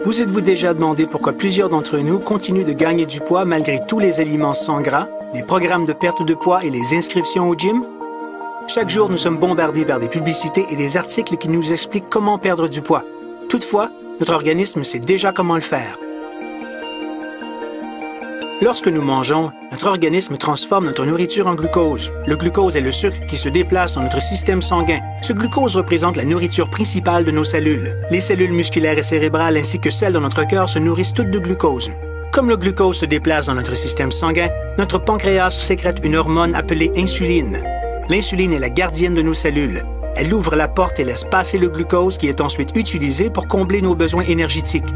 Vous êtes-vous déjà demandé pourquoi plusieurs d'entre nous continuent de gagner du poids malgré tous les aliments sans gras, les programmes de perte de poids et les inscriptions au gym? Chaque jour, nous sommes bombardés par des publicités et des articles qui nous expliquent comment perdre du poids. Toutefois, notre organisme sait déjà comment le faire. Lorsque nous mangeons, notre organisme transforme notre nourriture en glucose. Le glucose est le sucre qui se déplace dans notre système sanguin. Ce glucose représente la nourriture principale de nos cellules. Les cellules musculaires et cérébrales ainsi que celles de notre cœur se nourrissent toutes de glucose. Comme le glucose se déplace dans notre système sanguin, notre pancréas sécrète une hormone appelée insuline. L'insuline est la gardienne de nos cellules. Elle ouvre la porte et laisse passer le glucose qui est ensuite utilisé pour combler nos besoins énergétiques.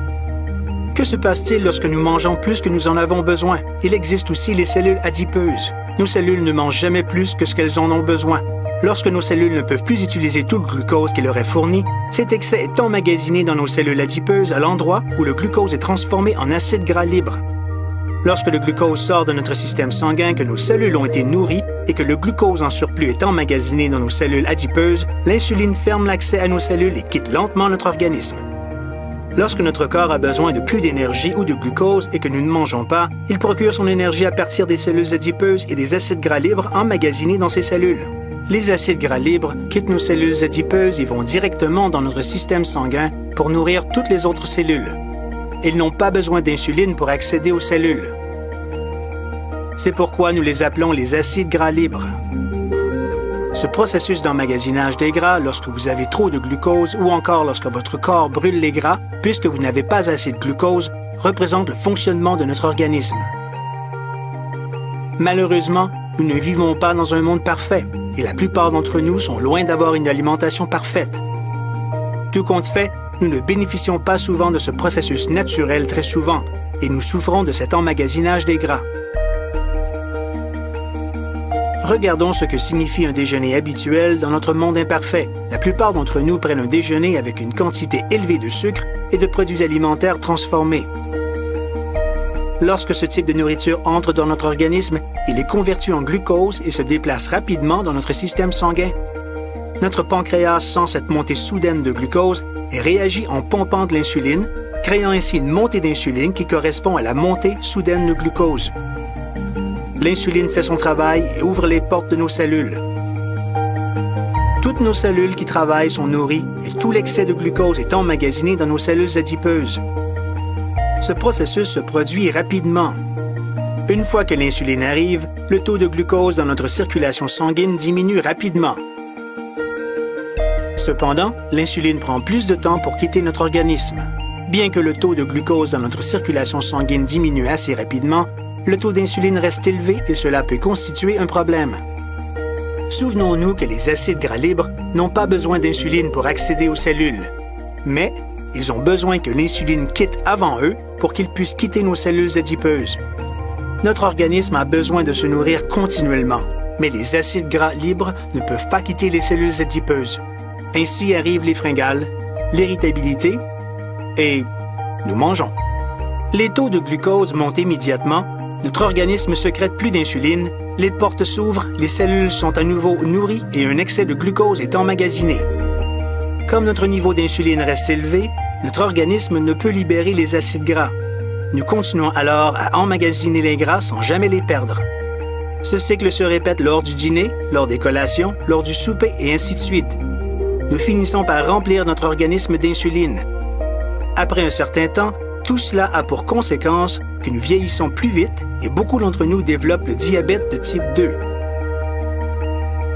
Que se passe-t-il lorsque nous mangeons plus que nous en avons besoin? Il existe aussi les cellules adipeuses. Nos cellules ne mangent jamais plus que ce qu'elles en ont besoin. Lorsque nos cellules ne peuvent plus utiliser tout le glucose qui leur est fourni, cet excès est emmagasiné dans nos cellules adipeuses à l'endroit où le glucose est transformé en acide gras libre. Lorsque le glucose sort de notre système sanguin, que nos cellules ont été nourries et que le glucose en surplus est emmagasiné dans nos cellules adipeuses, l'insuline ferme l'accès à nos cellules et quitte lentement notre organisme. Lorsque notre corps a besoin de plus d'énergie ou de glucose et que nous ne mangeons pas, il procure son énergie à partir des cellules adipeuses et des acides gras libres emmagasinés dans ces cellules. Les acides gras libres quittent nos cellules adipeuses et vont directement dans notre système sanguin pour nourrir toutes les autres cellules. Ils n'ont pas besoin d'insuline pour accéder aux cellules. C'est pourquoi nous les appelons les acides gras libres. Ce processus d'emmagasinage des gras, lorsque vous avez trop de glucose ou encore lorsque votre corps brûle les gras, puisque vous n'avez pas assez de glucose, représente le fonctionnement de notre organisme. Malheureusement, nous ne vivons pas dans un monde parfait et la plupart d'entre nous sont loin d'avoir une alimentation parfaite. Tout compte fait, nous ne bénéficions pas souvent de ce processus naturel très souvent et nous souffrons de cet emmagasinage des gras. Regardons ce que signifie un déjeuner habituel dans notre monde imparfait. La plupart d'entre nous prennent un déjeuner avec une quantité élevée de sucre et de produits alimentaires transformés. Lorsque ce type de nourriture entre dans notre organisme, il est converti en glucose et se déplace rapidement dans notre système sanguin. Notre pancréas sent cette montée soudaine de glucose et réagit en pompant de l'insuline, créant ainsi une montée d'insuline qui correspond à la montée soudaine de glucose. L'insuline fait son travail et ouvre les portes de nos cellules. Toutes nos cellules qui travaillent sont nourries et tout l'excès de glucose est emmagasiné dans nos cellules adipeuses. Ce processus se produit rapidement. Une fois que l'insuline arrive, le taux de glucose dans notre circulation sanguine diminue rapidement. Cependant, l'insuline prend plus de temps pour quitter notre organisme. Bien que le taux de glucose dans notre circulation sanguine diminue assez rapidement, le taux d'insuline reste élevé et cela peut constituer un problème. Souvenons-nous que les acides gras libres n'ont pas besoin d'insuline pour accéder aux cellules, mais ils ont besoin que l'insuline quitte avant eux pour qu'ils puissent quitter nos cellules adipeuses. Notre organisme a besoin de se nourrir continuellement, mais les acides gras libres ne peuvent pas quitter les cellules adipeuses. Ainsi arrivent les fringales, l'irritabilité et nous mangeons. Les taux de glucose montent immédiatement, notre organisme sécrète plus d'insuline, les portes s'ouvrent, les cellules sont à nouveau nourries et un excès de glucose est emmagasiné. Comme notre niveau d'insuline reste élevé, notre organisme ne peut libérer les acides gras. Nous continuons alors à emmagasiner les gras sans jamais les perdre. Ce cycle se répète lors du dîner, lors des collations, lors du souper et ainsi de suite. Nous finissons par remplir notre organisme d'insuline. Après un certain temps, tout cela a pour conséquence que nous vieillissons plus vite et beaucoup d'entre nous développent le diabète de type 2.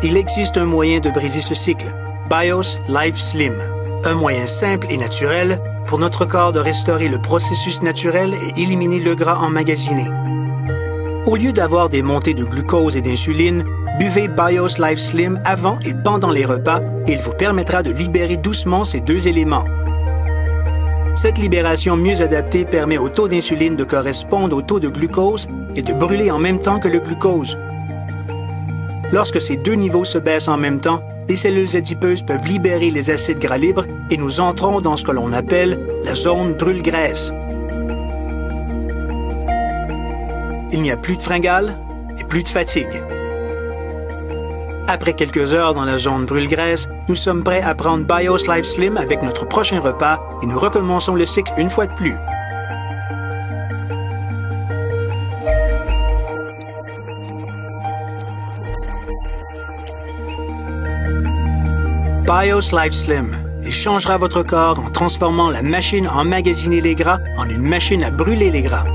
Il existe un moyen de briser ce cycle, BIOS Life Slim, un moyen simple et naturel pour notre corps de restaurer le processus naturel et éliminer le gras emmagasiné. Au lieu d'avoir des montées de glucose et d'insuline, buvez BIOS Life Slim avant et pendant les repas et il vous permettra de libérer doucement ces deux éléments. Cette libération mieux adaptée permet au taux d'insuline de correspondre au taux de glucose et de brûler en même temps que le glucose. Lorsque ces deux niveaux se baissent en même temps, les cellules adipeuses peuvent libérer les acides gras libres et nous entrons dans ce que l'on appelle la zone brûle-graisse. Il n'y a plus de fringales et plus de fatigue. Après quelques heures dans la zone brûle-graisse, nous sommes prêts à prendre BIOS Life Slim avec notre prochain repas et nous recommençons le cycle une fois de plus. BIOS Life Slim. Il changera votre corps en transformant la machine à emmagasiner les gras en une machine à brûler les gras.